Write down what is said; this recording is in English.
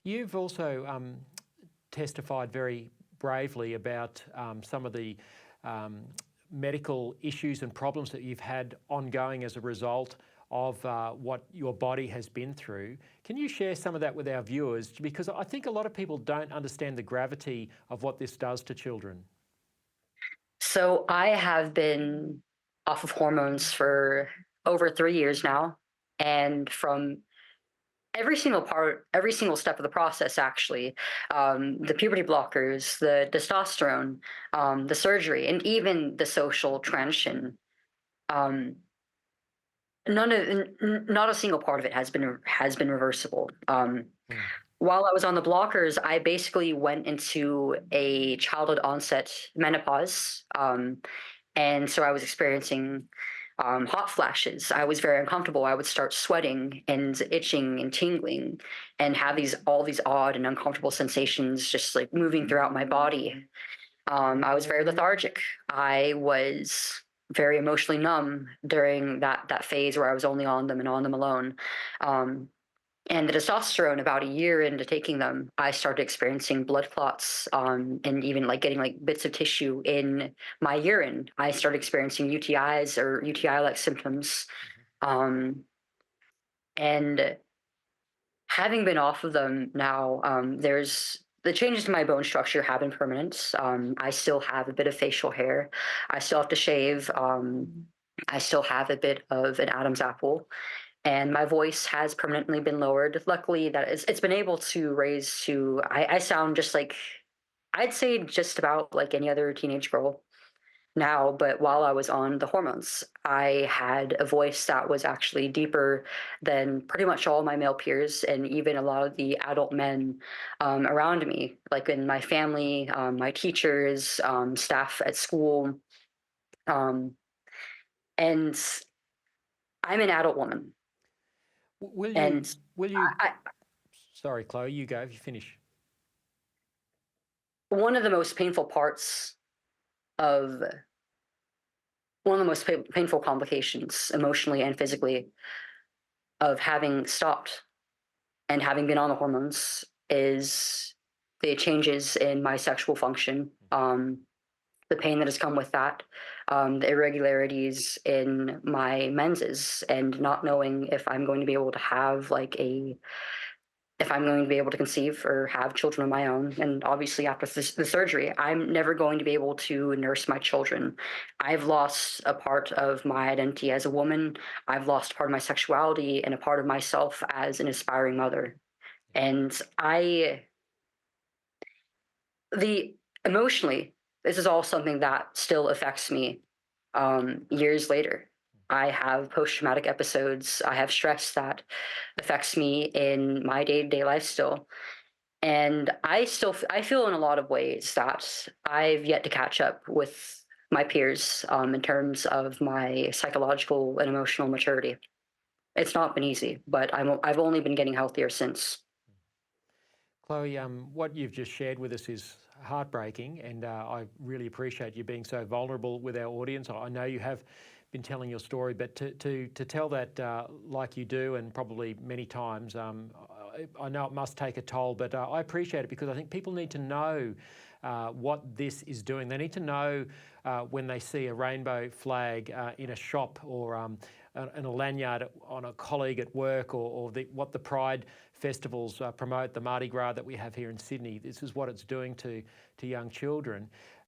You've also testified very bravely about some of the medical issues and problems that you've had ongoing as a result of what your body has been through. Can you share some of that with our viewers? Because I think a lot of people don't understand the gravity of what this does to children. So I have been off of hormones for over 3 years now. And from every single step of the process, actually, the puberty blockers, the testosterone, the surgery, and even the social transition, um, not a single part of it has been reversible. Mm. While I was on the blockers, I basically went into a childhood onset menopause. And so I was experiencing hot flashes. I was very uncomfortable. I would start sweating and itching and tingling and have all these odd and uncomfortable sensations just like moving throughout my body. I was very lethargic. I was very emotionally numb during that phase where I was only on them and on them alone. Um, and the testosterone, about a year into taking them, I started experiencing blood clots, and even like getting like bits of tissue in my urine. I started experiencing UTIs or UTI-like symptoms. Um, and having been off of them now, there's the changes to my bone structure have been permanent. I still have a bit of facial hair. I still have to shave. I still have a bit of an Adam's apple, and my voice has permanently been lowered. Luckily, that it's been able to raise to I sound just like I'd say just about like any other teenage girl now. But while I was on the hormones, I had a voice that was actually deeper than pretty much all my male peers and even a lot of the adult men around me, like in my family, my teachers, staff at school, um, and I'm an adult woman, Will you, and will you, I, sorry, Chloe, you go, if you finish. one of the most painful parts of one of the most painful complications emotionally and physically of having stopped and having been on the hormones is the changes in my sexual function, the pain that has come with that, the irregularities in my menses, and not knowing if I'm going to be able to have like a if I'm going to be able to conceive or have children of my own. And obviously, after the surgery, I'm never going to be able to nurse my children. I've lost a part of my identity as a woman. I've lost part of my sexuality and a part of myself as an aspiring mother. And the emotionally, this is all something that still affects me years later. I have post traumatic episodes. I have stress that affects me in my day to day life still. And I feel in a lot of ways that I've yet to catch up with my peers in terms of my psychological and emotional maturity. It's not been easy, but I've only been getting healthier since. Chloe, what you've just shared with us is heartbreaking, and I really appreciate you being so vulnerable with our audience. I know you have been telling your story, but to tell that like you do, and probably many times, I know it must take a toll, but I appreciate it because I think people need to know what this is doing. They need to know when they see a rainbow flag in a shop or in a lanyard on a colleague at work, or what the Pride festivals promote, the Mardi Gras that we have here in Sydney. This is what it's doing to young children.